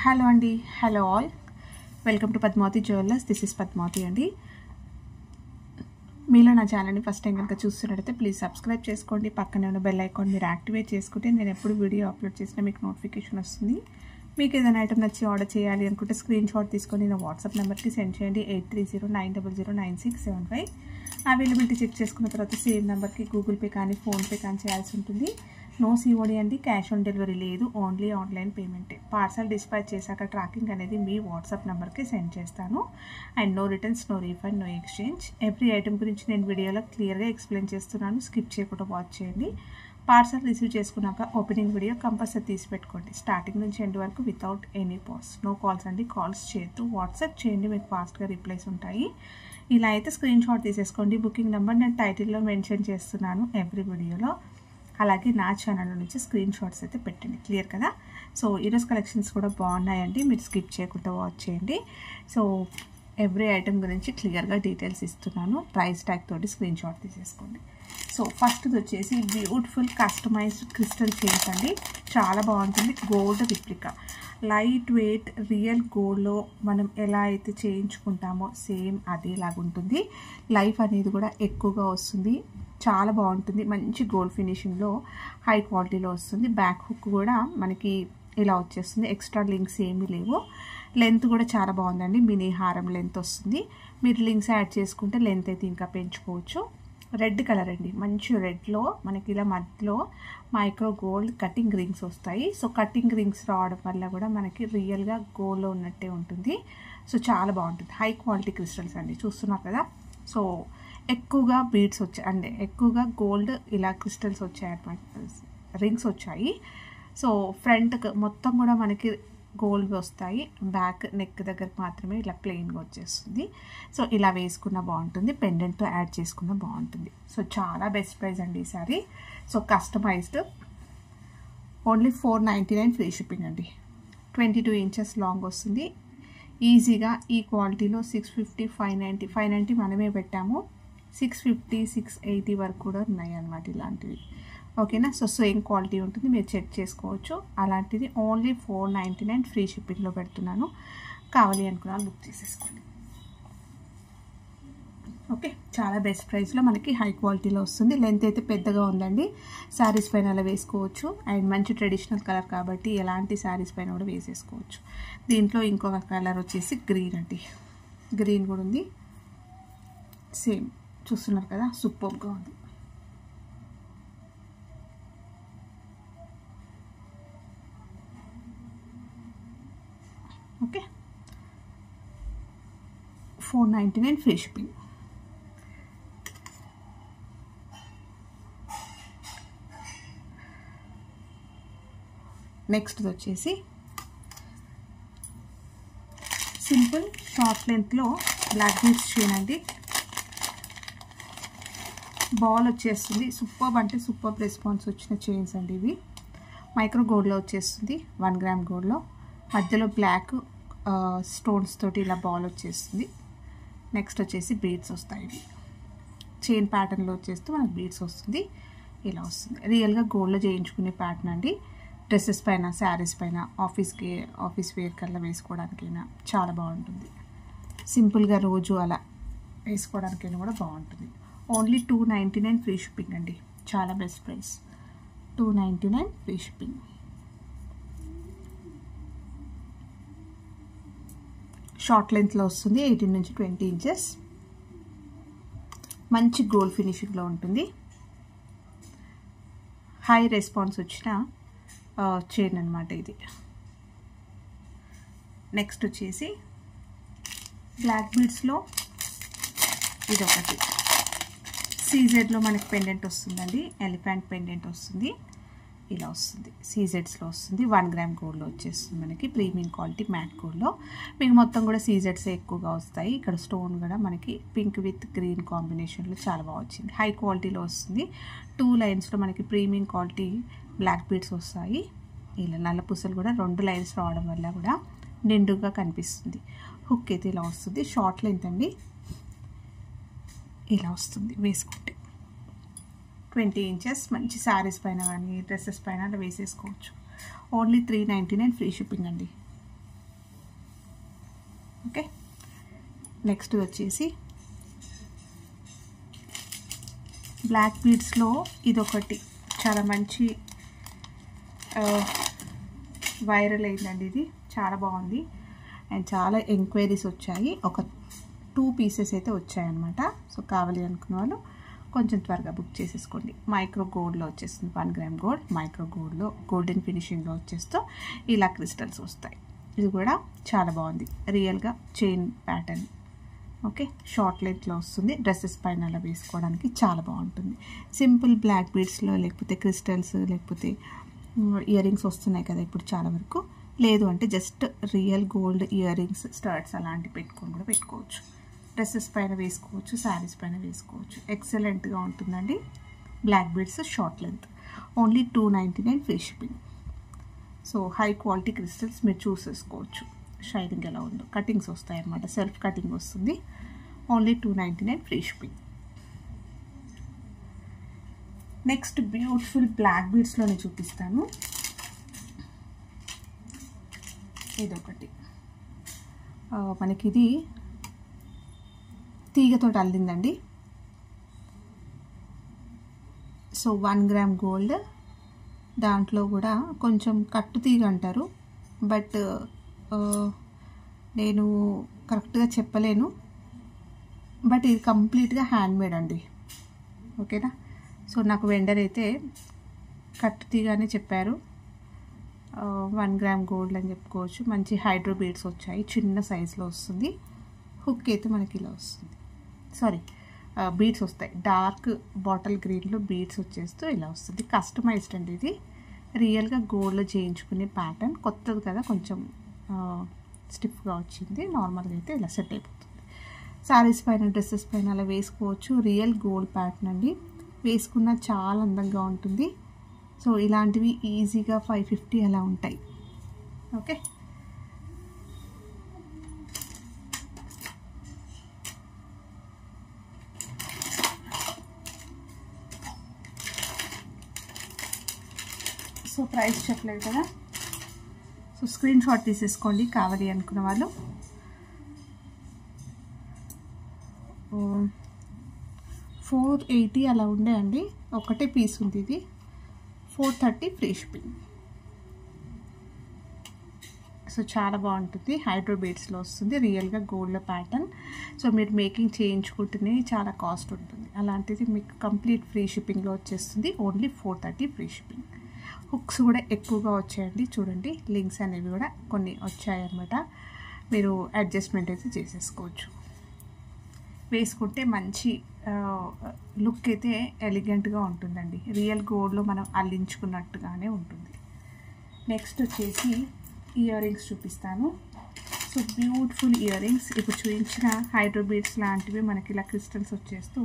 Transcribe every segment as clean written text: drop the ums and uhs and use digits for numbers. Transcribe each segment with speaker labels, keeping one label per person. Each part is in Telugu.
Speaker 1: హలో అండి, hello all, welcome to Padmavati jewellers. This is Padmavati అండి. మీలో నా ఛానల్ని ఫస్ట్ టైం కనుక చూస్తున్నట్టయితే ప్లీజ్ సబ్స్క్రైబ్ చేసుకోండి. పక్కనే ఉన్న బెల్ ఐకాన్ మీరు యాక్టివేట్ చేసుకుంటే నేను ఎప్పుడు వీడియో అప్లోడ్ చేసినా మీకు నోటిఫికేషన్ వస్తుంది. మీకు ఏదైనా ఐటమ్ నచ్చి ఆర్డర్ చేయాలి అనుకుంటే స్క్రీన్ షాట్ తీసుకొని నా వాట్సాప్ నెంబర్కి సెండ్ చేయండి. 8309009675. అవైలబిలిటీ చెక్ చేసుకున్న తర్వాత సేమ్ నెంబర్కి గూగుల్ పే కానీ ఫోన్పే కానీ చేయాల్సి ఉంటుంది. నో సిఓడి అండి, క్యాష్ ఆన్ డెలివరీ లేదు, ఓన్లీ ఆన్లైన్ పేమెంటే. పార్సల్ డిస్పాచ్ చేశాక ట్రాకింగ్ అనేది మీ వాట్సాప్ నెంబర్కి సెండ్ చేస్తాను. And no returns, no refund, no exchange. Every item గురించి నేను వీడియోలో క్లియర్గా ఎక్స్ప్లెయిన్ చేస్తున్నాను. స్కిప్ చేయకుండా వాచ్ చేయండి. పార్సల్ రిసీవ్ చేసుకున్నాక ఓపెనింగ్ వీడియో కంపల్సరీ తీసి పెట్టుకోండి. స్టార్టింగ్ నుంచి ఎండ్ వరకు without any pause. No calls అండి, కాల్స్ చేయొద్దు. వాట్సాప్ చేయండి, మీకు ఫాస్ట్గా రిప్లైస్ ఉంటాయి. ఇలా అయితే స్క్రీన్ షాట్ తీసేసుకోండి. బుకింగ్ నెంబర్ నేను టైటిల్లో మెన్షన్ చేస్తున్నాను ఎవ్రీ వీడియోలో. అలాగే నా ఛానల్ నుంచి స్క్రీన్ షాట్స్ అయితే పెట్టండి. క్లియర్ కదా? సో ఈరోజు కలెక్షన్స్ కూడా బాగున్నాయండి, మీరు స్కిప్ చేయకుండా వాచ్ చేయండి. సో ఎవ్రీ ఐటమ్ గురించి క్లియర్గా డీటెయిల్స్ ఇస్తున్నాను. ప్రైస్ ట్యాగ్ తోటి స్క్రీన్ షాట్ తీసేసుకోండి. సో ఫస్ట్ది వచ్చేసి బ్యూటిఫుల్ కస్టమైజ్డ్ క్రిస్టల్ చైన్స్ అండి. చాలా బాగుంటుంది. Gold replica, light weight real గోల్డ్లో మనం ఎలా అయితే చేయించుకుంటామో సేమ్ అదేలాగా ఉంటుంది. లైఫ్ అనేది కూడా ఎక్కువగా వస్తుంది. చాలా బాగుంటుంది. మంచి గోల్డ్ ఫినిషింగ్లో హై క్వాలిటీలో వస్తుంది. బ్యాక్ హుక్ కూడా మనకి ఇలా వచ్చేస్తుంది. ఎక్స్ట్రా లింక్స్ ఏమీ లేవు. లెంత్ కూడా చాలా బాగుందండి. మినీ హారం లెంత్ వస్తుంది. మీరు లింక్స్ యాడ్ చేసుకుంటే లెంత్ అయితే ఇంకా పెంచుకోవచ్చు. రెడ్ కలర్ అండి, మంచి రెడ్లో మనకి ఇలా మధ్యలో మైక్రో గోల్డ్ కటింగ్ రింగ్స్ వస్తాయి. సో కటింగ్ రింగ్స్ రావడం వల్ల కూడా మనకి రియల్గా గోల్డ్లో ఉన్నట్టే ఉంటుంది. సో చాలా బాగుంటుంది. హై క్వాలిటీ క్రిస్టల్స్ అండి, చూస్తున్నారు కదా. సో ఎక్కువగా బీడ్స్ వచ్చాయి అండి, ఎక్కువగా గోల్డ్ ఇలా క్రిస్టల్స్ వచ్చాయి అన్నమాట, రింగ్స్ వచ్చాయి. సో ఫ్రంట్ మొత్తం కూడా మనకి గోల్డ్ వస్తాయి. బ్యాక్ నెక్ దగ్గరకు మాత్రమే ఇలా ప్లెయిన్గా వచ్చేస్తుంది. సో ఇలా వేసుకున్న బాగుంటుంది, పెండెంట్తో యాడ్ చేసుకున్న బాగుంటుంది. సో చాలా బెస్ట్ ప్రైస్ అండి ఈసారి. So customised only 499 free shipping అండి. 22 ఇంచెస్ లాంగ్ వస్తుంది. ఈజీగా ఈ క్వాలిటీలో 650, 590 మనమే పెట్టాము. 650, 680 వరకు కూడా ఉన్నాయి అన్నమాట ఇలాంటివి. ఓకేనా? సో సేమ్ క్వాలిటీ ఉంటుంది, మీరు చెక్ చేసుకోవచ్చు. అలాంటిది ఓన్లీ 499 ఫ్రీ షిప్పింగ్లో పెడుతున్నాను. కావాలి అనుకున్న బుక్ చేసేసుకోండి. ఓకే, చాలా బెస్ట్ ప్రైస్లో మనకి హై క్వాలిటీలో వస్తుంది. లెంత్ అయితే పెద్దగా ఉందండి. శారీస్ పైన అలా వేసుకోవచ్చు. అండ్ మంచి ట్రెడిషనల్ కలర్ కాబట్టి ఎలాంటి శారీస్ పైన కూడా వేసేసుకోవచ్చు. దీంట్లో ఇంకొక కలర్ వచ్చేసి గ్రీన్ అండి. గ్రీన్ కూడా ఉంది. సేమ్ చూస్తున్నారు కదా, సూపర్గా ఉంది. Okay, 499 free shipping. నెక్స్ట్ వచ్చేసి సింపుల్ షార్ట్ లెంత్లో బ్లాక్ బీడ్స్ చైన్ అండి. బాల్ వచ్చేస్తుంది. సూపర్ అంటే సూపర్ రెస్పాన్స్ వచ్చిన చైన్స్ అండి ఇవి. మైక్రో గోల్డ్లో వచ్చేస్తుంది. 1 గ్రామ్ గోల్డ్లో మధ్యలో బ్లాక్ స్టోన్స్ తోటి ఇలా బాల్ వచ్చేస్తుంది. నెక్స్ట్ వచ్చేసి బీడ్స్ వస్తాయి. చైన్ ప్యాటర్న్లో వచ్చేస్తూ మనకు బీడ్స్ వస్తుంది. ఇలా వస్తుంది. రియల్గా గోల్డ్లో చేయించుకునే ప్యాటర్న్ అండి. డ్రెస్సెస్ పైన, శారీస్ పైన, ఆఫీస్ వేర్ కల్లా వేసుకోవడానికైనా చాలా బాగుంటుంది. సింపుల్గా రోజు అలా వేసుకోవడానికైనా కూడా బాగుంటుంది. ఓన్లీ 299 ఫ్రీ షిప్పింగ్ అండి. చాలా best price. 299 free shipping. Short లెంత్లో వస్తుంది. 18 నుంచి 20 ఇంచెస్. మంచి గోల్డ్ ఫినిషింగ్లో ఉంటుంది. హై రెస్పాన్స్ వచ్చిన చైన్ అనమాట ఇది. నెక్స్ట్ వచ్చేసి బ్లాక్ బీడ్స్లో ఇదొకటి. సీజెడ్లో మనకి పెండెంట్ వస్తుందండి. ఎలిఫెంట్ పెండెంట్ వస్తుంది. ఇలా వస్తుంది. సీజెడ్స్లో వస్తుంది. 1 గ్రామ్ గోల్డ్లో వచ్చేస్తుంది మనకి. ప్రీమియం క్వాలిటీ మ్యాట్ గోల్డ్లో మీకు మొత్తం కూడా సీజెడ్స్ ఎక్కువగా వస్తాయి. ఇక్కడ స్టోన్ కూడా మనకి పింక్ విత్ గ్రీన్ కాంబినేషన్లో చాలా బాగా వచ్చింది. హై క్వాలిటీలో వస్తుంది. 2 లైన్స్లో మనకి ప్రీమియం క్వాలిటీ బ్లాక్ బీడ్స్ వస్తాయి. ఇలా నల్ల పూసలు కూడా 2 లైన్స్ రావడం వల్ల కూడా నిండుగా కనిపిస్తుంది. హుక్ అయితే ఇలా వస్తుంది. షార్ట్ లెంత్ అండి. ఇలా వస్తుంది వేసుకుంటే. 20 ఇంచెస్ మంచి శారీస్ పైన కానీ డ్రెస్సెస్ పైన అలా వేసేసుకోవచ్చు. ఓన్లీ 399 ఫ్రీ షిప్పింగ్ అండి. ఓకే, నెక్స్ట్ వచ్చేసి బ్లాక్ బీడ్స్లో ఇదొకటి చాలా మంచి వైరల్ అయిందండి. ఇది చాలా బాగుంది అండ్ చాలా ఎంక్వైరీస్ వచ్చాయి. ఒక 2 పీసెస్ అయితే వచ్చాయన్నమాట. సో కావాలి అనుకున్న వాళ్ళు కొంచెం త్వరగా బుక్ చేసేసుకోండి. మైక్రో గోల్డ్లో వచ్చేస్తుంది, 1 గ్రామ్ గోల్డ్ మైక్రో గోల్డ్లో గోల్డెన్ ఫినిషింగ్లో వచ్చేస్తూ ఇలా క్రిస్టల్స్ వస్తాయి. ఇది కూడా చాలా బాగుంది, రియల్గా చైన్ ప్యాటర్న్. ఓకే, షార్ట్ లెంత్లో వస్తుంది, డ్రెస్సెస్ పైన అలా వేసుకోవడానికి చాలా బాగుంటుంది. సింపుల్ బ్లాక్ బీడ్స్లో లేకపోతే క్రిస్టల్స్ లేకపోతే ఇయర్ రింగ్స్ వస్తున్నాయి కదా ఇప్పుడు చాలా వరకు, లేదు అంటే just real gold earrings studs అలాంటివి పెట్టుకొని కూడా పెట్టుకోవచ్చు. డ్రెస్సెస్ పైన వేసుకోవచ్చు, శారీస్ పైన వేసుకోవచ్చు. ఎక్సలెంట్గా ఉంటుందండి. Black beads short length, only 299 free shipping. So high quality crystals మీరు చూసేసుకోవచ్చు. షైనింగ్ ఎలా ఉందో, కటింగ్స్ వస్తాయి అన్నమాట, సెల్ఫ్ కటింగ్ వస్తుంది. Only 299 free shipping. Next beautiful black బీడ్స్లోనే చూపిస్తాను. ఇదొకటి మనకి ఇది తీగతో అల్లిందండి. సో 1 గ్రామ్ గోల్డ్, దాంట్లో కూడా కొంచెం కట్టు తీగ అంటారు, బట్ నేను కరెక్ట్గా చెప్పలేను. బట్ ఇది కంప్లీట్గా హ్యాండ్మేడ్ అండి. ఓకేనా, సో నాకు వెండర్ అయితే కట్టు తీగానే చెప్పారు. 1 గ్రామ్ గోల్డ్ అని చెప్పుకోవచ్చు. మంచి హైడ్రో బీడ్స్ వచ్చాయి, చిన్న సైజులో వస్తుంది. హుక్ అయితే మనకి ఇలా వస్తుంది, సారీ బీడ్స్ వస్తాయి. డార్క్ బాటిల్ గ్రీన్లో బీడ్స్ వచ్చేస్తూ ఇలా వస్తుంది. కస్టమైజ్డ్ అండి ఇది, రియల్గా గోల్డ్లో చేయించుకునే ప్యాటర్న్. కొత్తది కదా, కొంచెం స్టిఫ్గా వచ్చింది. నార్మల్గా అయితే ఇలా సెట్ అయిపోతుంది. శారీస్ పైన డ్రెస్సెస్ పైన అలా వేసుకోవచ్చు. రియల్ గోల్డ్ ప్యాటర్న్ అండి, వేసుకున్న చాలా అందంగా ఉంటుంది. సో ఇలాంటివి ఈజీగా 550 అలా ఉంటాయి. ఓకే, సో ప్రైస్ చెప్పలేదు కదా, సో స్క్రీన్ షాట్ తీసేసుకోండి కావాలి అనుకున్న వాళ్ళు. 480 అలా ఉండే అండి, ఒకటే పీస్ ఉంది. ఇది 430 ఫ్రీ షిప్పింగ్. సో చాలా బాగుంటుంది, హైడ్రో బీడ్స్లో వస్తుంది, రియల్గా గోల్డ్ ప్యాటర్న్. సో మీరు మేకింగ్ చేయించుకుంటేనే చాలా కాస్ట్ ఉంటుంది, అలాంటిది మీకు కంప్లీట్ ఫ్రీ షిప్పింగ్లో వచ్చేస్తుంది. Only 430 free shipping. హుక్స్ కూడా ఎక్కువగా వచ్చాయండి, చూడండి లింక్స్ అనేవి కూడా కొన్ని వచ్చాయన్నమాట. మీరు అడ్జస్ట్మెంట్ అయితే చేసేసుకోవచ్చు. వేసుకుంటే మంచి లుక్ అయితే ఎలిగెంట్గా ఉంటుందండి, రియల్ గోల్డ్లో మనం అల్లించుకున్నట్టుగానే ఉంటుంది. నెక్స్ట్ వచ్చేసి ఇయర్ రింగ్స్ చూపిస్తాను. సో బ్యూటిఫుల్ ఇయర్ రింగ్స్, ఇప్పుడు చూపించిన హైడ్రో బీడ్స్ లాంటివి మనకి ఇలా క్రిస్టల్స్ వచ్చేస్తూ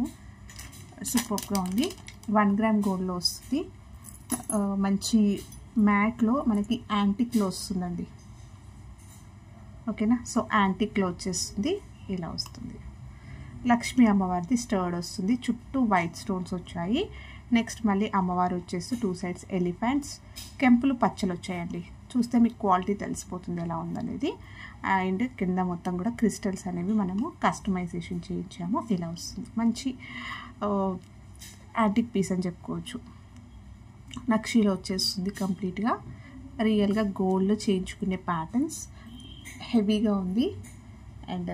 Speaker 1: సూపర్గా ఉంది. 1 గ్రామ్ గోల్డ్లో వస్తుంది. మంచి మ్యాట్లో మనకి యాంటిక్లో వస్తుందండి. ఓకేనా, సో యాంటిక్లో వచ్చేస్తుంది, ఇలా వస్తుంది. లక్ష్మీ అమ్మవారిది స్టర్డ్ వస్తుంది, చుట్టూ వైట్ స్టోన్స్ వచ్చాయి. నెక్స్ట్ మళ్ళీ అమ్మవారు వచ్చేసి 2 సైడ్స్ ఎలిఫెంట్స్, కెంపులు పచ్చలు వచ్చాయండి. చూస్తే మీకు క్వాలిటీ తెలిసిపోతుంది ఎలా ఉందనేది. అండ్ కింద మొత్తం కూడా క్రిస్టల్స్ అనేవి మనము కస్టమైజేషన్ చేయించాము, ఇలా వస్తుంది. మంచి యాంటిక్ పీస్ అని చెప్పుకోవచ్చు. నక్షీలో వచ్చేస్తుంది కంప్లీట్గా, రియల్గా గోల్డ్లో చేయించుకునే ప్యాటర్న్స్. హెవీగా ఉంది అండ్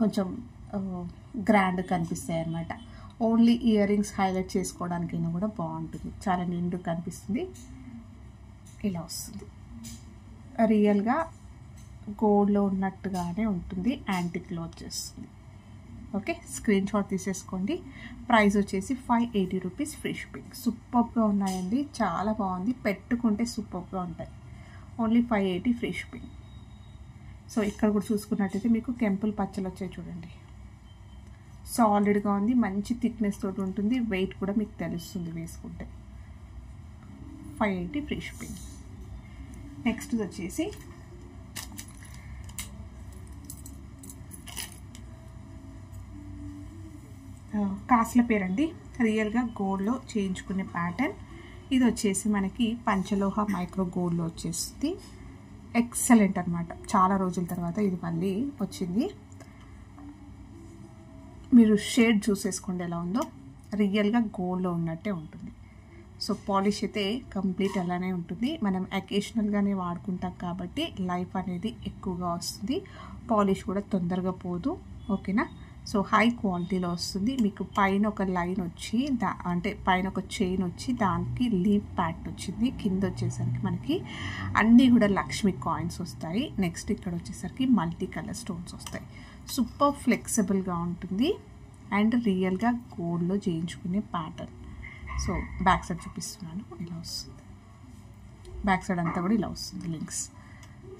Speaker 1: కొంచెం గ్రాండ్ కనిపిస్తాయి అన్నమాట. ఓన్లీ ఇయర్ రింగ్స్ హైలైట్ చేసుకోవడానికైనా కూడా బాగుంటుంది, చాలా నిండు కనిపిస్తుంది. ఇలా వస్తుంది, రియల్గా గోల్డ్లో ఉన్నట్టుగానే ఉంటుంది, యాంటిక్లో వచ్చేస్తుంది. ఓకే, స్క్రీన్ షాట్ తీసేసుకోండి. ప్రైస్ వచ్చేసి 580 రూపీస్ ఫ్రీ షిప్పింగ్. సూపర్గా ఉన్నాయండి, చాలా బాగుంది, పెట్టుకుంటే సూపర్గా ఉంటాయి. Only 580 free shipping. సో ఇక్కడ కూడా చూసుకున్నట్టయితే మీకు కెంపుల్ పచ్చలు వచ్చాయి చూడండి, సాలిడ్గా ఉంది, మంచి థిక్నెస్ తోటి ఉంటుంది. వెయిట్ కూడా మీకు తెలుస్తుంది వేసుకుంటే. 580 ఫ్రీ షిప్పింగ్. నెక్స్ట్ వచ్చేసి కాసుల పేరండి, రియల్గా గోల్డ్లో చేయించుకునే ప్యాటర్న్. ఇది వచ్చేసి మనకి పంచలోహ మైక్రో గోల్డ్లో వచ్చేస్తుంది. ఎక్సలెంట్ అనమాట. చాలా రోజుల తర్వాత ఇది మళ్ళీ వచ్చింది. మీరు షేడ్ చూసేసుకోండి ఎలా ఉందో, రియల్గా గోల్డ్లో ఉన్నట్టే ఉంటుంది. సో పాలిష్ అయితే కంప్లీట్ అలానే ఉంటుంది. మనం అకేషనల్గానే వాడుకుంటాం కాబట్టి లైఫ్ అనేది ఎక్కువగా వస్తుంది. పాలిష్ కూడా తొందరగా పోదు. ఓకేనా. సో హై క్వాలిటీలో వస్తుంది. మీకు పైన ఒక లైన్ వచ్చి అంటే పైన ఒక చైన్ వచ్చి దానికి లీఫ్ ప్యాటర్న్ వచ్చింది. కింద వచ్చేసరికి మనకి అన్నీ కూడా లక్ష్మి కాయిన్స్ వస్తాయి. నెక్స్ట్ ఇక్కడ వచ్చేసరికి మల్టీ కలర్ స్టోన్స్ వస్తాయి. సూపర్ ఫ్లెక్సిబుల్గా ఉంటుంది అండ్ రియల్గా గోల్డ్లో చేయించుకునే ప్యాటర్న్. సో బ్యాక్ సైడ్ చూపిస్తున్నాను, ఇలా వస్తుంది. బ్యాక్ సైడ్ అంతా కూడా ఇలా వస్తుంది లింక్స్.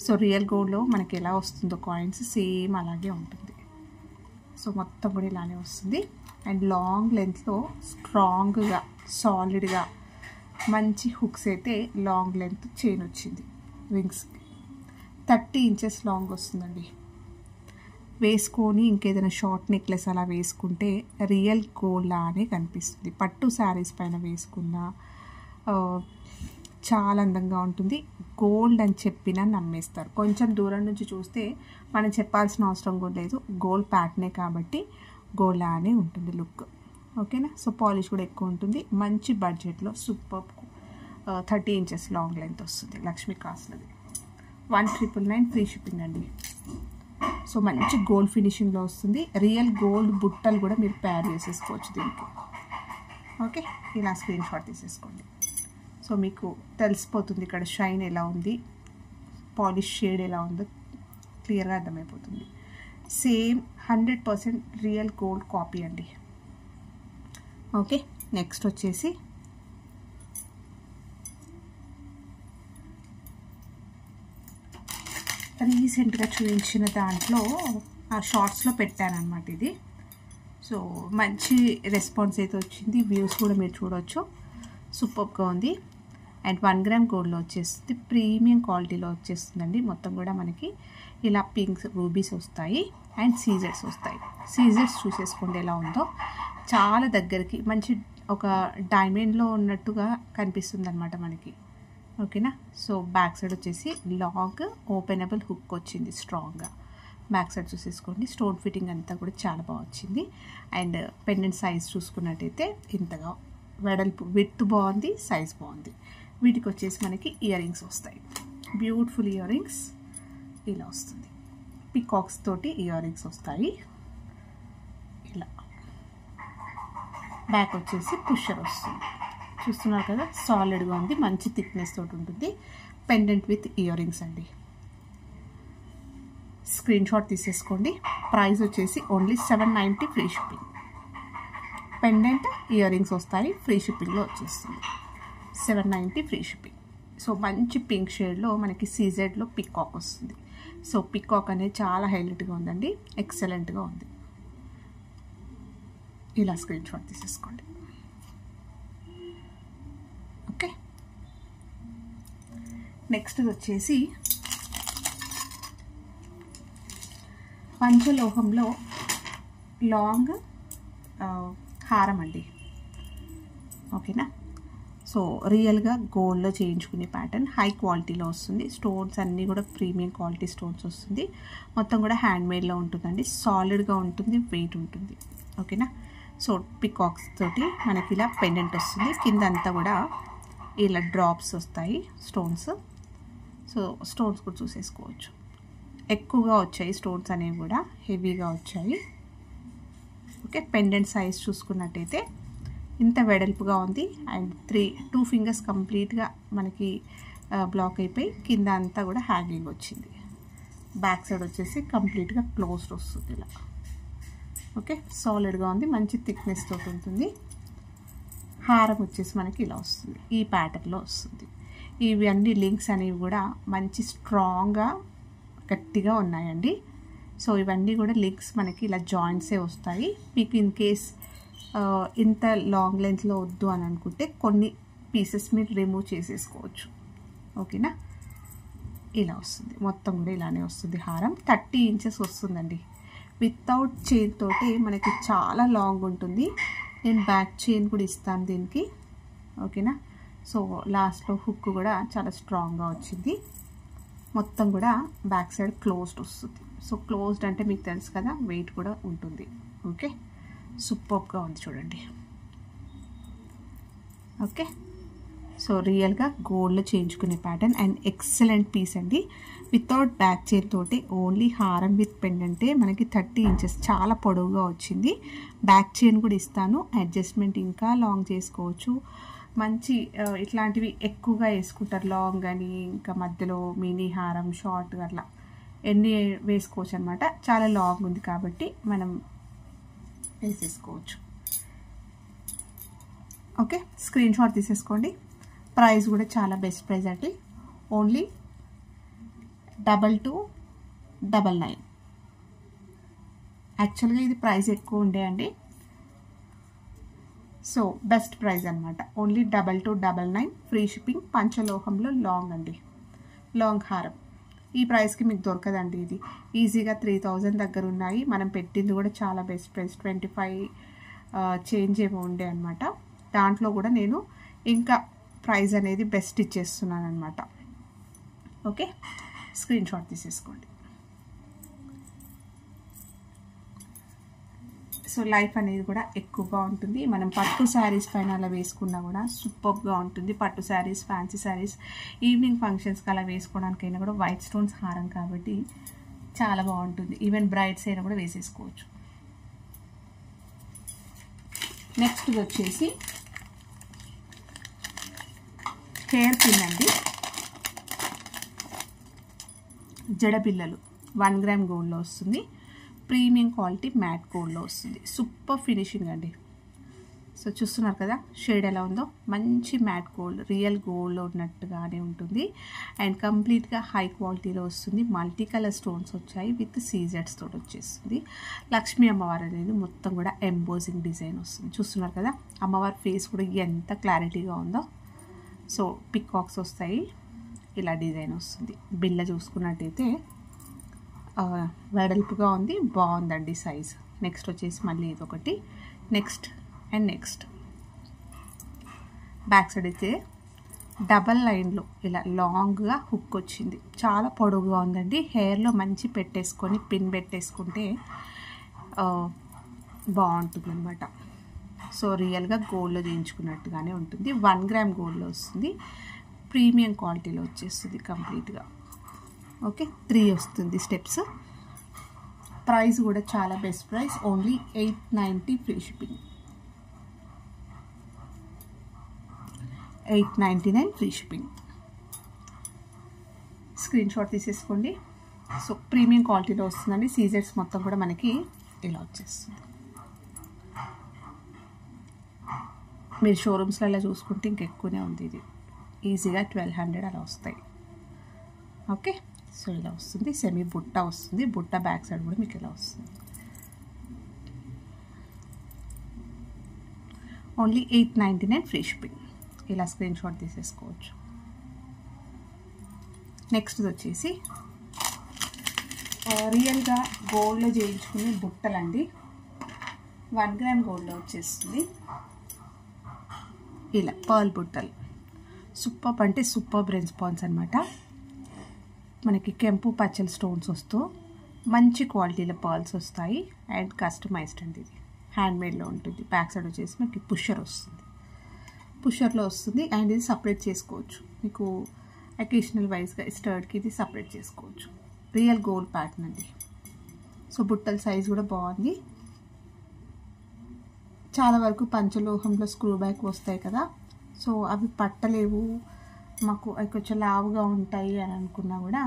Speaker 1: సో రియల్ గోల్డ్లో మనకి ఎలా వస్తుందో కాయిన్స్ సేమ్ అలాగే ఉంటుంది. సో మొత్తం కూడా ఇలానే వస్తుంది. అండ్ లాంగ్ లెంత్లో స్ట్రాంగ్గా సాలిడ్గా మంచి హుక్స్ అయితే లాంగ్ లెంత్ చైన్ వచ్చింది. రింగ్స్కి 30 ఇంచెస్ లాంగ్ వస్తుందండి. వేసుకొని ఇంకేదైనా షార్ట్ నెక్లెస్ అలా వేసుకుంటే రియల్ గోల్డ్ లానే కనిపిస్తుంది. పట్టు శారీస్ పైన వేసుకున్నా చాలా అందంగా ఉంటుంది. గోల్డ్ అని చెప్పినా నమ్మేస్తారు. కొంచెం దూరం నుంచి చూస్తే మనం చెప్పాల్సిన అవసరం కూడా లేదు. గోల్డ్ ప్యాటర్నే కాబట్టి గోల్డ్ లానే ఉంటుంది లుక్. ఓకేనా. సో పాలిష్ కూడా ఎక్కువ ఉంటుంది. మంచి బడ్జెట్లో సూపర్ 30 ఇంచెస్ లాంగ్ లెంత్ వస్తుంది. లక్ష్మీ కాస్ట్లది 1999 ఫ్రీ షిప్పింగ్ అండి. సో మంచి గోల్డ్ ఫినిషింగ్లో వస్తుంది. రియల్ గోల్డ్ బుట్టలు కూడా మీరు తయారు చేసేసుకోవచ్చు దీనికి. ఓకే, ఇలా స్క్రీన్ షాట్ తీసేసుకోండి. సో మీకు తెలిసిపోతుంది ఇక్కడ షైన్ ఎలా ఉంది, పాలిష్ షేడ్ ఎలా ఉందో క్లియర్గా అర్థమైపోతుంది. సేమ్ 100% రియల్ గోల్డ్ కాపీ అండి. ఓకే, నెక్స్ట్ వచ్చేసి రీసెంట్గా చూపించిన దాంట్లో ఆ షార్ట్స్లో పెట్టానమాట ఇది. సో మంచి రెస్పాన్స్ అయితే వచ్చింది. వ్యూస్ కూడా మీరు చూడవచ్చు. సూపర్గా ఉంది. అండ్ 1 గ్రామ్ గోల్డ్లో వచ్చేస్తుంది. ప్రీమియం క్వాలిటీలో వచ్చేస్తుందండి. మొత్తం కూడా మనకి ఇలా పింక్స్ రూబీస్ వస్తాయి అండ్ సీజర్స్ వస్తాయి. సీజర్స్ చూసేసుకోండి ఎలా ఉందో. చాలా దగ్గరికి మంచి ఒక డైమండ్లో ఉన్నట్టుగా కనిపిస్తుంది అనమాట మనకి. ఓకేనా. సో బ్యాక్ సైడ్ వచ్చేసి లాంగ్ ఓపెనబుల్ హుక్ వచ్చింది స్ట్రాంగ్గా. బ్యాక్ సైడ్ చూసేసుకోండి. స్టోన్ ఫిట్టింగ్ అంతా కూడా చాలా బాగా వచ్చింది. అండ్ పెండెంట్ సైజ్ చూసుకున్నట్టయితే ఇంతగా వెడల్పు విడ్త్ బాగుంది, సైజ్ బాగుంది. వీటికి వచ్చేసి మనకి ఇయర్ రింగ్స్ వస్తాయి. బ్యూటిఫుల్ ఇయర్ రింగ్స్ ఇలా వస్తుంది. పికాక్స్ తోటి ఇయర్ రింగ్స్ వస్తాయి ఇలా. బ్యాక్ వచ్చేసి పుషర్ వస్తుంది. చూస్తున్నారు కదా, సాలిడ్గా ఉంది. మంచి థిక్నెస్ తోటి ఉంటుంది. పెండెంట్ విత్ ఇయర్ రింగ్స్ అండి. స్క్రీన్ షాట్ తీసేసుకోండి. ప్రైస్ వచ్చేసి only 790 free shipping. Pendant ear rings వస్తాయి, ఫ్రీ షిప్పింగ్లో వచ్చేస్తుంది. 790 ఫ్రీ షిప్పింగ్. సో మంచి పింక్ షేడ్లో మనకి సీజెడ్లో పికాక్ వస్తుంది. సో పికాక్ అనేది చాలా హైలైట్గా ఉందండి. ఎక్సలెంట్గా ఉంది. ఇలా స్క్రీన్ షాట్ తీసేసుకోండి. ఓకే, నెక్స్ట్ వచ్చేసి పంచలోహంలో లాంగ్ హారం అండి. ఓకేనా. సో రియల్గా గోల్డ్లో చేయించుకునే ప్యాటర్న్ హై క్వాలిటీలో వస్తుంది. స్టోన్స్ అన్నీ కూడా ప్రీమియం క్వాలిటీ స్టోన్స్ వస్తుంది. మొత్తం కూడా హ్యాండ్మేడ్లో ఉంటుందండి. సాలిడ్గా ఉంటుంది, వెయిట్ ఉంటుంది. ఓకేనా. సో పికాక్స్ తోటి మనకి ఇలా పెండెంట్ వస్తుంది. కింద అంతా కూడా ఇలా డ్రాప్స్ వస్తాయి స్టోన్స్. సో స్టోన్స్ కూడా చూసేసుకోవచ్చు. ఎక్కువగా వచ్చాయి స్టోన్స్ అనేవి కూడా హెవీగా వచ్చాయి. ఓకే, పెండెంట్ సైజ్ చూసుకున్నట్టయితే ఇంత వెడల్పుగా ఉంది. అండ్ 2 ఫింగర్స్ కంప్లీట్గా మనకి బ్లాక్ అయిపోయి కింద అంతా కూడా హ్యాంగింగ్ వచ్చింది. బ్యాక్ సైడ్ వచ్చేసి కంప్లీట్గా క్లోజ్డ్ వస్తుంది ఇలా. ఓకే, సాలిడ్గా ఉంది. మంచి థిక్నెస్ తోటి ఉంటుంది. హారం వచ్చేసి మనకి ఇలా వస్తుంది. ఈ ప్యాటర్న్లో వస్తుంది. ఇవి అన్ని లింక్స్ అనేవి కూడా మంచి స్ట్రాంగ్గా గట్టిగా ఉన్నాయండి. సో ఇవన్నీ కూడా లింక్స్ మనకి ఇలా జాయింట్సే వస్తాయి. మీకు ఇన్ కేస్ ఇంత లాంగ్ లెంత్లో వద్దు అని అనుకుంటే కొన్ని పీసెస్ మీరు రిమూవ్ చేసేసుకోవచ్చు. ఓకేనా. ఇలా వస్తుంది. మొత్తం కూడా ఇలానే వస్తుంది. హారం 30 ఇంచెస్ వస్తుందండి. వితౌట్ చైన్ తోటి మనకి చాలా లాంగ్ ఉంటుంది. నేను బ్యాక్ చైన్ కూడా ఇస్తాను దీనికి. ఓకేనా. సో లాస్ట్లో హుక్ కూడా చాలా స్ట్రాంగ్గా వచ్చింది. మొత్తం కూడా బ్యాక్ సైడ్ క్లోజ్డ్ వస్తుంది. సో క్లోజ్డ్ అంటే మీకు తెలుసు కదా, వెయిట్ కూడా ఉంటుంది. ఓకే, సూపర్గా ఉంది చూడండి. ఓకే, సో రియల్గా గోల్డ్లో చేయించుకునే ప్యాటర్న్ అండ్ ఎక్సలెంట్ పీస్ అండి. వితౌట్ బ్యాక్ చైన్ తోటి ఓన్లీ హారం విత్ పెండెంటే మనకి 30 ఇంచెస్ చాలా పొడవుగా వచ్చింది. బ్యాక్ చైన్ కూడా ఇస్తాను, అడ్జస్ట్మెంట్ ఇంకా లాంగ్ చేసుకోవచ్చు. మంచి ఇట్లాంటివి ఎక్కువగా వేసుకుంటారు లాంగ్ అని, ఇంకా మధ్యలో మినీ హారం షార్ట్ అట్లా ఎన్ని వేసుకోవచ్చు అనమాట. చాలా లాంగ్ ఉంది కాబట్టి మనం వేసేసుకోవచ్చు. ఓకే, స్క్రీన్ షాట్ తీసేసుకోండి. ప్రైస్ కూడా చాలా బెస్ట్ ప్రైస్ అండి, ఓన్లీ 2299. యాక్చువల్గా ఇది ప్రైస్ ఎక్కువ ఉండే అండి, సో బెస్ట్ ప్రైస్ అనమాట. Only 2299, free shipping. పంచలోహంలో లాంగ్ అండి, లాంగ్ హారం. ఈ ప్రైస్కి మీకు దొరకదండి. ఇది ఈజీగా 3000 దగ్గర ఉన్నాయి. మనం పెట్టింది కూడా చాలా బెస్ట్ ప్రైస్, 25 చేంజ్ ఏమో ఉండే అనమాట. దాంట్లో కూడా నేను ఇంకా ప్రైస్ అనేది బెస్ట్ ఇచ్చేస్తున్నాను అనమాట. ఓకే, స్క్రీన్ షాట్ తీసేసుకోండి. సో లైఫ్ అనేది కూడా ఎక్కువగా ఉంటుంది. మనం పట్టు శారీస్ పైన అలా వేసుకున్నా కూడా సూపర్గా ఉంటుంది. పట్టు శారీస్, ఫ్యాన్సీ శారీస్, ఈవినింగ్ ఫంక్షన్స్కి అలా వేసుకోవడానికైనా కూడా వైట్ స్టోన్స్ హారం కాబట్టి చాలా బాగుంటుంది. ఈవెన్ బ్రైడ్స్ అయినా కూడా వేసేసుకోవచ్చు. నెక్స్ట్ వచ్చేసి హెయిర్ పిన్ అండి, జడపిల్లలు 1 గ్రామ్ గోల్డ్లో వస్తుంది. ప్రీమియం క్వాలిటీ మ్యాట్ గోల్డ్లో వస్తుంది. సూపర్ ఫినిషింగ్ అండి. సో చూస్తున్నారు కదా షేడ్ ఎలా ఉందో, మంచి మ్యాట్ గోల్డ్, రియల్ గోల్డ్లో ఉన్నట్టుగానే ఉంటుంది. అండ్ కంప్లీట్గా హై క్వాలిటీలో వస్తుంది. మల్టీ కలర్ స్టోన్స్ వచ్చాయి విత్ సీజెడ్స్ తోటి వచ్చేస్తుంది. లక్ష్మీ అమ్మవారు అనేది మొత్తం కూడా ఎంబోజింగ్ డిజైన్ వస్తుంది. చూస్తున్నారు కదా అమ్మవారి ఫేస్ కూడా ఎంత క్లారిటీగా ఉందో. సో పికాక్స్ వస్తాయి, ఇలా డిజైన్ వస్తుంది. బిల్ల చూసుకున్నట్టయితే వెడల్పుగా ఉంది, బాగుందండి సైజ్. నెక్స్ట్ వచ్చేసి మళ్ళీ ఇదొకటి, next and next. Back side అయితే డబల్ లైన్లో ఇలా లాంగ్గా హుక్ వచ్చింది, చాలా పొడవుగా ఉందండి. హెయిర్లో మంచి పెట్టేసుకొని పిన్ పెట్టేసుకుంటే బాగుంటుంది అనమాట. సో రియల్గా గోల్డ్లో చేయించుకున్నట్టుగానే ఉంటుంది. 1 గ్రామ్ గోల్డ్లో వస్తుంది. ప్రీమియం క్వాలిటీలో వచ్చేస్తుంది కంప్లీట్గా. ఓకే, 3 వస్తుంది స్టెప్స్. ప్రైస్ కూడా చాలా best price, only 890 free shipping. 899 free shipping. Screen shot తీసేసుకోండి. సో ప్రీమియం క్వాలిటీలో వస్తుందండి. సీజెట్స్ మొత్తం కూడా మనకి ఇలా వచ్చేస్తుంది. మీరు షోరూమ్స్లలో చూసుకుంటే ఇంకెక్కువనే ఉంది. ఇది ఈజీగా 1200 అలా వస్తాయి. ఓకే, సో ఇలా వస్తుంది. సెమీ బుట్ట వస్తుంది. బుట్ట బ్యాక్ సైడ్ కూడా మీకు ఇలా వస్తుంది. Only 899 free shipping. ఇలా స్క్రీన్ షాట్ తీసేసుకోవచ్చు. నెక్స్ట్ వచ్చేసి రియల్గా గోల్డ్లో చేయించుకునే బుట్టలండి. 1 గ్రామ్ గోల్డ్లో వచ్చేస్తుంది. ఇలా పర్ల్ బుట్టలు సూపర్ అంటే సూపర్ రెస్పాన్స్ అనమాట. మనకి కెంపు పచ్చల స్టోన్స్ వస్తూ మంచి క్వాలిటీలో పర్ల్స్ వస్తాయి. అండ్ కస్టమైజ్డ్ అండి, ఇది హ్యాండ్మేడ్లో ఉంటుంది. బ్యాక్ సైడ్ వచ్చేసి మనకి పుషర్ వస్తుంది, పుషర్లో వస్తుంది. అండ్ ఇది సపరేట్ చేసుకోవచ్చు, మీకు అకేషనల్ వైజ్గా స్టర్ట్కి ఇది సపరేట్ చేసుకోవచ్చు. రియల్ గోల్డ్ ప్యాటర్న్ అండి. సో బుట్టల సైజ్ కూడా బాగుంది. చాలా వరకు పంచలోహంలో స్క్రూ బ్యాక్ వస్తాయి కదా, సో అవి పట్టలేవు మాకు, అవి కొంచెం లావుగా ఉంటాయి అని అనుకున్నా కూడా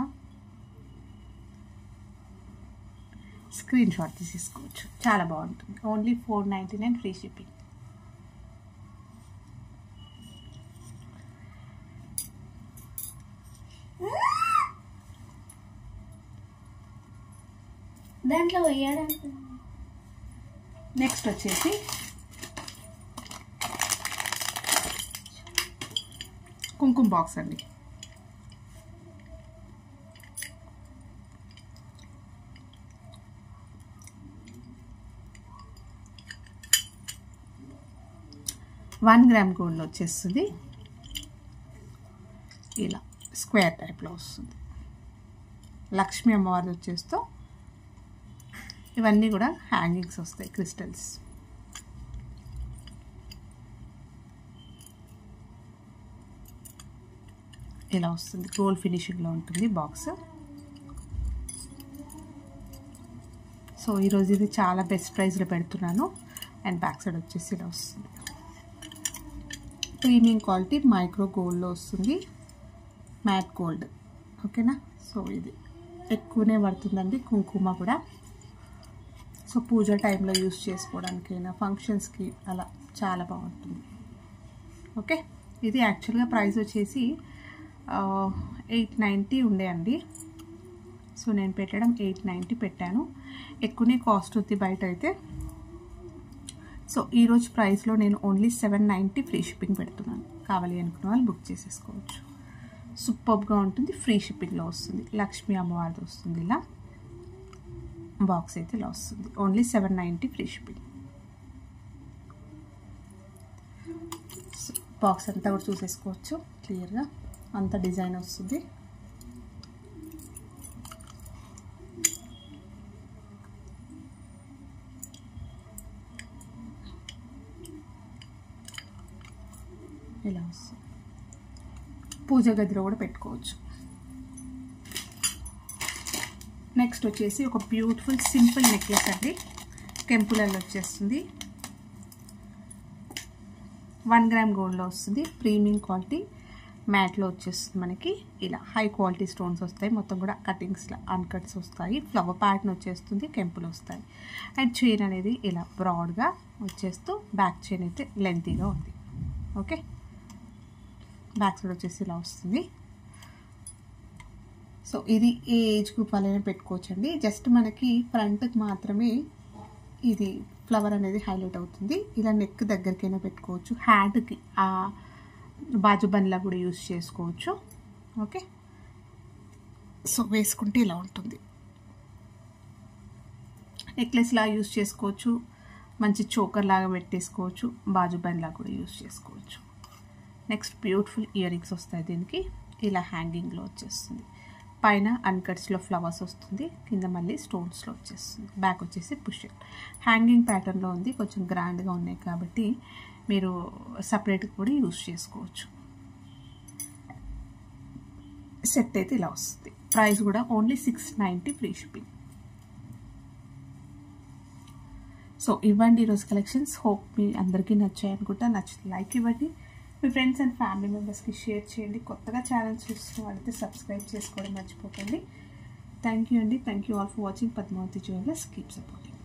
Speaker 1: స్క్రీన్ షాట్ తీసేసుకోవచ్చు. చాలా బాగుంటుంది. Only 499 free shipping.
Speaker 2: దాంట్లో వేయడానికి.
Speaker 1: నెక్స్ట్ వచ్చేసి కుంకుమ బాక్స్ అండి. వన్ గ్రామ్ గోల్డ్లో వచ్చేస్తుంది. ఇలా స్క్వేర్ టైప్లో వస్తుంది. లక్ష్మీ అమ్మవారి వచ్చేస్తూ ఇవన్నీ కూడా హ్యాంగింగ్స్ వస్తాయి క్రిస్టల్స్. ఇలా వస్తుంది, గోల్డ్ ఫినిషింగ్లో ఉంటుంది బాక్స్. సో ఈరోజు ఇది చాలా బెస్ట్ ప్రైస్లో పెడుతున్నాను. అండ్ బ్యాక్ సైడ్ వచ్చేసి ఇలా వస్తుంది. ప్రీమియం క్వాలిటీ మైక్రో గోల్డ్లో వస్తుంది, మ్యాట్ గోల్డ్. ఓకేనా. సో ఇది ఎక్కువనే పడుతుందండి. కుంకుమ కూడా సో పూజ టైంలో యూస్ చేసుకోవడానికైనా ఫంక్షన్స్కి అలా చాలా బాగుంటుంది. ఓకే. ఇది యాక్చువల్గా ప్రైస్ వచ్చేసి 890 ఉండే అండి. సో నేను పెట్టడం 890 పెట్టాను. ఎక్కువనే కాస్ట్ ఉంది బయట అయితే. సో ఈరోజు ప్రైస్లో నేను ఓన్లీ 790 ఫ్రీ షిప్పింగ్ పెడుతున్నాను. కావాలి అనుకున్న వాళ్ళు బుక్ చేసేసుకోవచ్చు. సూపర్గా ఉంటుంది, ఫ్రీ షిప్పింగ్లో వస్తుంది. లక్ష్మీ అమ్మవారిది వస్తుంది. ఇలా బాక్స్ అయితే ఇలా వస్తుంది. Only 790 free shipping. బాక్స్ అంతా కూడా చూసేసుకోవచ్చు క్లియర్గా. అంత డిజైన్ వస్తుంది. ఇలా వస్తుంది. పూజ గదిలో కూడా పెట్టుకోవచ్చు. నెక్స్ట్ వచ్చేసి ఒక బ్యూటిఫుల్ సింపుల్ నెక్లెస్ అండి. కెంపులలో వచ్చేస్తుంది. 1 గ్రామ్ గోల్డ్లో వస్తుంది. ప్రీమియం క్వాలిటీ మ్యాట్లో వచ్చేస్తుంది మనకి. ఇలా హై క్వాలిటీ స్టోన్స్ వస్తాయి. మొత్తం కూడా కటింగ్స్లో అన్కట్స్ వస్తాయి. ఫ్లవర్ ప్యాటర్న్ వచ్చేస్తుంది. కెంపులు వస్తాయి. అండ్ చైన్ అనేది ఇలా బ్రాడ్గా వచ్చేస్తూ బ్యాక్ చైన్ అయితే లెంతీగా ఉంది. ఓకే. బ్యాక్ సైడ్ వచ్చేసి ఇలా వస్తుంది. సో ఇది ఏ ఏజ్ గ్రూప్ వాళ్ళైనా పెట్టుకోవచ్చండి. జస్ట్ మనకి ఫ్రంట్కి మాత్రమే ఇది ఫ్లవర్ అనేది హైలైట్ అవుతుంది. ఇలా నెక్ దగ్గరికైనా పెట్టుకోవచ్చు. హ్యాండ్కి ఆ బాజు బండ్లా కూడా యూస్ చేసుకోవచ్చు. ఓకే. సో వేసుకుంటే ఇలా ఉంటుంది. నెక్లెస్ లాగా యూస్ చేసుకోవచ్చు. మంచి చోకర్ లాగా పెట్టేసుకోవచ్చు. బాజు బండ్లా కూడా యూస్ చేసుకోవచ్చు. నెక్స్ట్ బ్యూటిఫుల్ ఇయర్ రింగ్స్ వస్తాయి దీనికి. ఇలా హ్యాంగింగ్లో వచ్చేస్తుంది. పైన అన్కట్స్లో ఫ్లవర్స్ వస్తుంది. కింద మళ్ళీ స్టోన్స్లో వచ్చేస్తుంది. బ్యాక్ వచ్చేసి పుష్ హ్యాంగింగ్ ప్యాటర్న్లో ఉంది. కొంచెం గ్రాండ్గా ఉన్నాయి కాబట్టి మీరు సపరేట్గా కూడా యూస్ చేసుకోవచ్చు. సెట్ అయితే ఇలా వస్తుంది. ప్రైస్ కూడా ఓన్లీ 690 ఫ్రీ షిప్పింగ్. సో ఇవ్వండి ఈరోజు కలెక్షన్స్. హోప్ మీ అందరికీ నచ్చాయి అనుకుంటా. నచ్చితే లైక్ ఇవ్వండి. మీ ఫ్రెండ్స్ అండ్ ఫ్యామిలీ మెంబర్స్కి షేర్ చేయండి. కొత్తగా ఛానల్ చూస్తున్న వాళ్ళైతే సబ్స్క్రైబ్ చేసుకోవడం మర్చిపోకండి. థ్యాంక్ యూ అండి. Thank you all for watching Padmavati jewellers. Keep supporting.